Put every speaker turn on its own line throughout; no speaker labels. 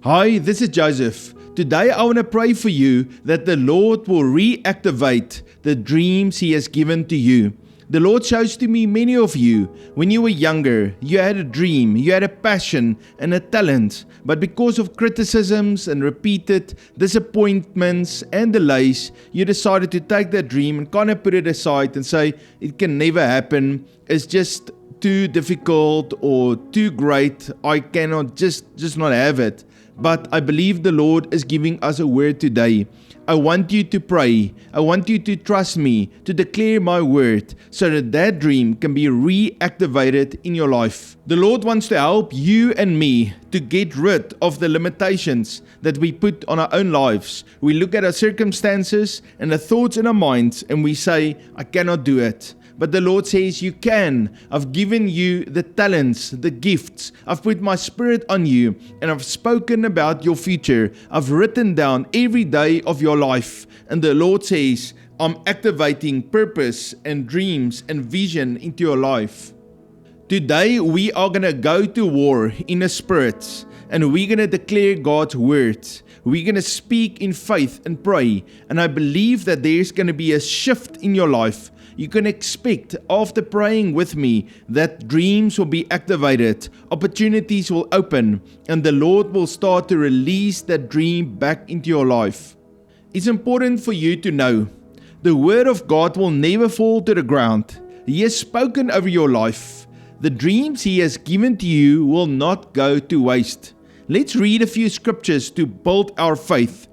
Hi, this is Joseph. Today I want to pray for you that the Lord will reactivate the dreams He has given to you. The Lord shows to me many of you, when you were younger, you had a dream, you had a passion and a talent, but because of criticisms and repeated disappointments and delays, you decided to take that dream and kind of put it aside and say, it can never happen, it's just too difficult or too great, I cannot just not have it. But I believe the Lord is giving us a word today. I want you to pray. I want you to trust me, to declare my word, so that that dream can be reactivated in your life. The Lord wants to help you and me to get rid of the limitations that we put on our own lives. We look at our circumstances and the thoughts in our minds and we say, I cannot do it. But the Lord says, you can. I've given you the talents, the gifts. I've put my spirit on you and I've spoken about your future. I've written down every day of your life. And the Lord says, I'm activating purpose and dreams and vision into your life. Today we are going to go to war in the spirits and we're going to declare God's word. We're going to speak in faith and pray. And I believe that there's going to be a shift in your life. You can expect, after praying with me, that dreams will be activated, opportunities will open, and the Lord will start to release that dream back into your life. It's important for you to know, the word of God will never fall to the ground. He has spoken over your life. The dreams He has given to you will not go to waste. Let's read a few scriptures to build our faith.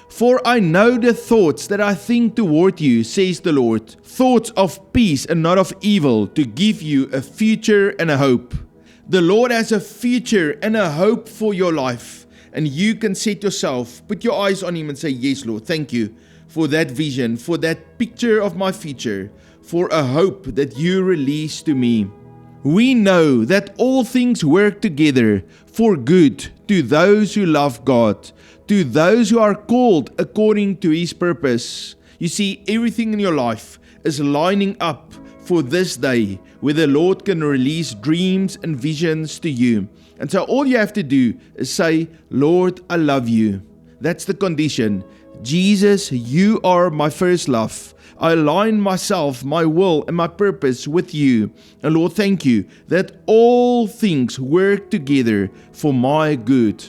For I know the thoughts that I think toward you, says the Lord, thoughts of peace and not of evil, to give you a future and a hope. The Lord has a future and a hope for your life, and you can set yourself, put your eyes on Him and say, yes, Lord, thank you for that vision, for that picture of my future, for a hope that you release to me. We know that all things work together for good to those who love God, to those who are called according to His purpose. You see, everything in your life is lining up for this day where the Lord can release dreams and visions to you. And so all you have to do is say, Lord, I love you. That's the condition. Jesus, you are my first love. I align myself, my will, and my purpose with you. And Lord, thank you that all things work together for my good.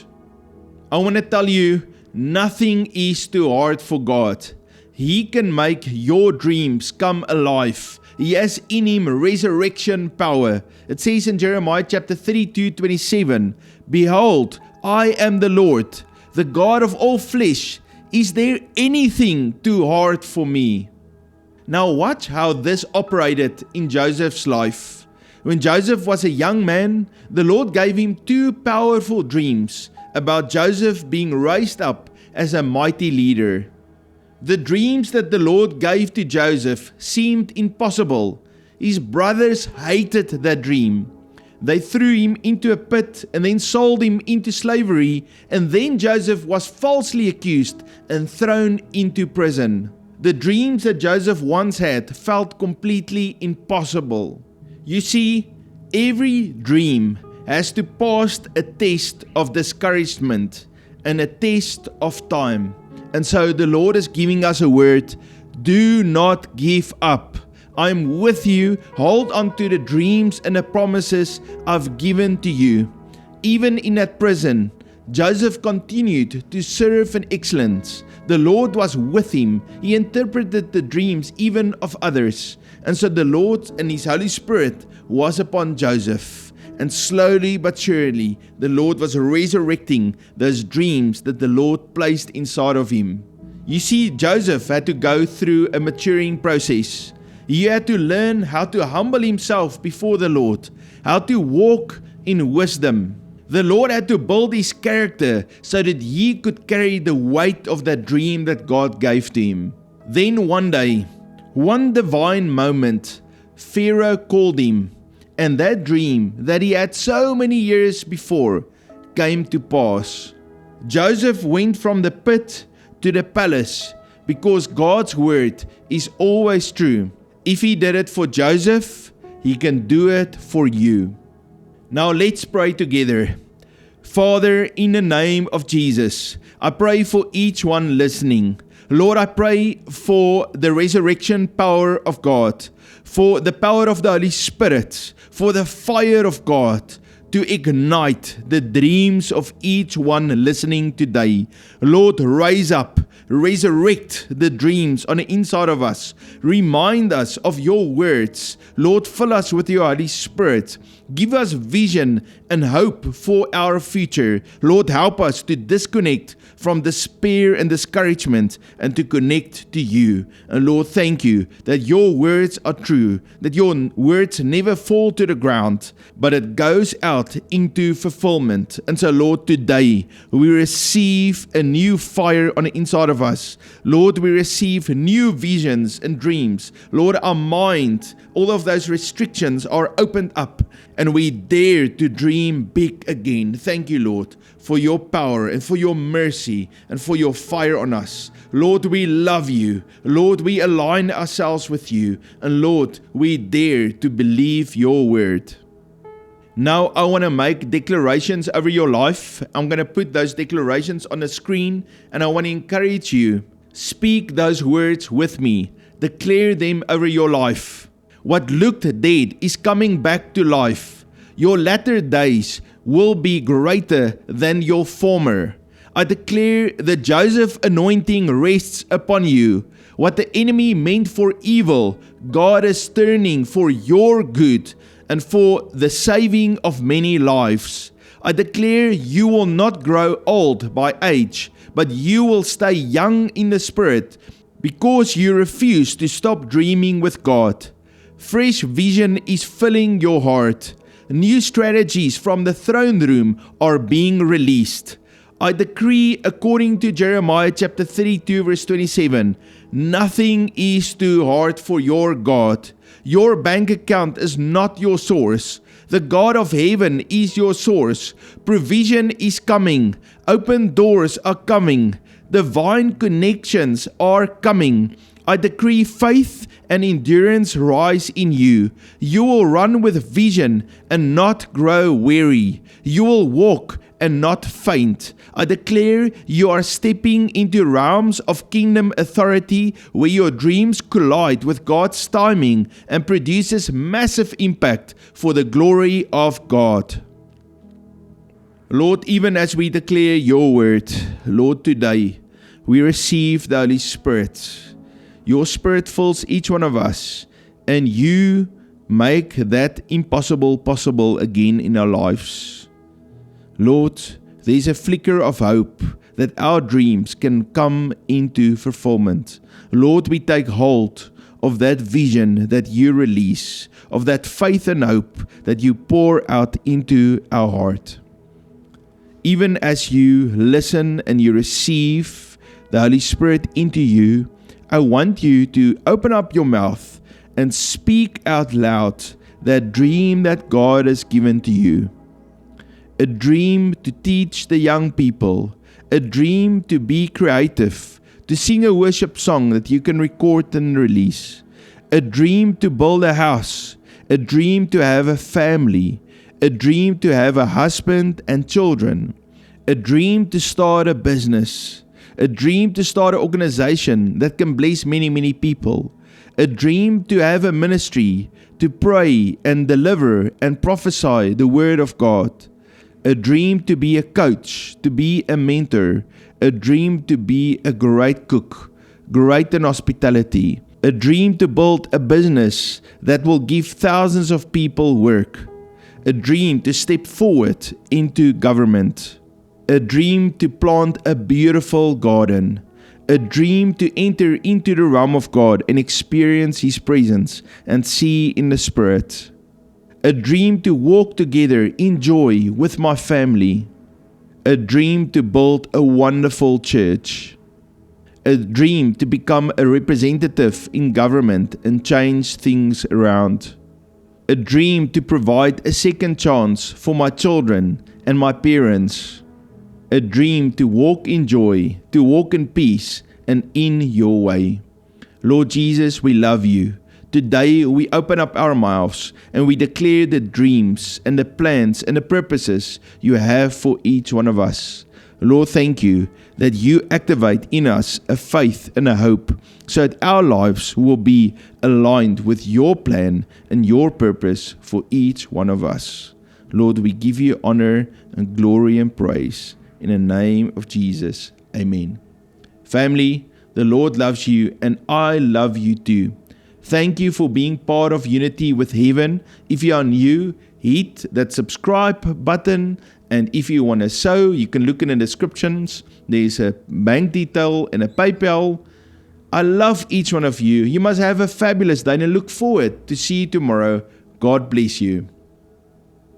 I want to tell you, nothing is too hard for God. He can make your dreams come alive. He has in Him resurrection power. It says in Jeremiah chapter 32:27, Behold, I am the Lord, the God of all flesh. Is there anything too hard for me? Now watch how this operated in Joseph's life. When Joseph was a young man, the Lord gave him two powerful dreams about Joseph being raised up as a mighty leader. The dreams that the Lord gave to Joseph seemed impossible. His brothers hated that dream. They threw him into a pit and then sold him into slavery, and then Joseph was falsely accused and thrown into prison. The dreams that Joseph once had felt completely impossible. You see, every dream has to pass a test of discouragement and a test of time. And so the Lord is giving us a word. Do not give up. I'm with you. Hold on to the dreams and the promises I've given to you. Even in that prison, Joseph continued to serve in excellence. The Lord was with him. He interpreted the dreams even of others. And so the Lord and His Holy Spirit was upon Joseph. And slowly but surely, the Lord was resurrecting those dreams that the Lord placed inside of him. You see, Joseph had to go through a maturing process. He had to learn how to humble himself before the Lord, how to walk in wisdom. The Lord had to build his character so that he could carry the weight of that dream that God gave to him. Then one day, one divine moment, Pharaoh called him, and that dream that he had so many years before came to pass. Joseph went from the pit to the palace because God's word is always true. If He did it for Joseph, He can do it for you. Now let's pray together. Father, in the name of Jesus, I pray for each one listening. Lord, I pray for the resurrection power of God, for the power of the Holy Spirit, for the fire of God to ignite the dreams of each one listening today. Lord, rise up, resurrect the dreams on the inside of us. Remind us of your words. Lord, fill us with your Holy Spirit. Give us vision and hope for our future. Lord, help us to disconnect from despair and discouragement and to connect to you. And Lord, thank you that your words are true, that your words never fall to the ground, but it goes out into fulfillment. And so, Lord, today we receive a new fire on the inside of us. Lord, we receive new visions and dreams. Lord, our mind, all of those restrictions are opened up and we dare to dream big again. Thank you, Lord, for your power and for your mercy and for your fire on us. Lord, we love you. Lord, we align ourselves with you. And Lord, we dare to believe your word. Now I want to make declarations over your life. I'm going to put those declarations on the screen and I want to encourage you. Speak those words with me. Declare them over your life. What looked dead is coming back to life. Your latter days will be greater than your former. I declare the Joseph anointing rests upon you. What the enemy meant for evil, God is turning for your good and for the saving of many lives. I declare you will not grow old by age, but you will stay young in the spirit because you refuse to stop dreaming with God. Fresh vision is filling your heart. New strategies from the throne room are being released. I decree, according to Jeremiah chapter 32 verse 27, nothing is too hard for your God. Your bank account is not your source. The God of heaven is your source. Provision is coming. Open doors are coming. Divine connections are coming. I decree faith and endurance rise in you. You will run with vision and not grow weary. You will walk and not faint. I declare you are stepping into realms of kingdom authority where your dreams collide with God's timing and produces massive impact for the glory of God. Lord, even as we declare your word, Lord, today we receive the Holy Spirit. Your Spirit fills each one of us, and you make that impossible possible again in our lives. Lord, there's a flicker of hope that our dreams can come into fulfillment. Lord, we take hold of that vision that you release, of that faith and hope that you pour out into our heart. Even as you listen and you receive the Holy Spirit into you, I want you to open up your mouth and speak out loud that dream that God has given to you. A dream to teach the young people, a dream to be creative, to sing a worship song that you can record and release, a dream to build a house, a dream to have a family, a dream to have a husband and children, a dream to start a business, a dream to start an organization that can bless many, many people, a dream to have a ministry, to pray and deliver and prophesy the word of God, a dream to be a coach, to be a mentor, a dream to be a great cook, great in hospitality, a dream to build a business that will give thousands of people work, a dream to step forward into government, a dream to plant a beautiful garden, a dream to enter into the realm of God and experience His presence and see in the Spirit, a dream to walk together in joy with my family, a dream to build a wonderful church, a dream to become a representative in government and change things around, a dream to provide a second chance for my children and my parents, a dream to walk in joy, to walk in peace and in your way. Lord Jesus, we love you. Today we open up our mouths and we declare the dreams and the plans and the purposes you have for each one of us. Lord, thank you that you activate in us a faith and a hope so that our lives will be aligned with your plan and your purpose for each one of us. Lord, we give you honor and glory and praise. In the name of Jesus, amen. Family, the Lord loves you and I love you too. Thank you for being part of Unity with Heaven. If you are new, hit that subscribe button. And if you want to sow, you can look in the descriptions. There's a bank detail and a PayPal. I love each one of you. You must have a fabulous day and I look forward to see you tomorrow. God bless you.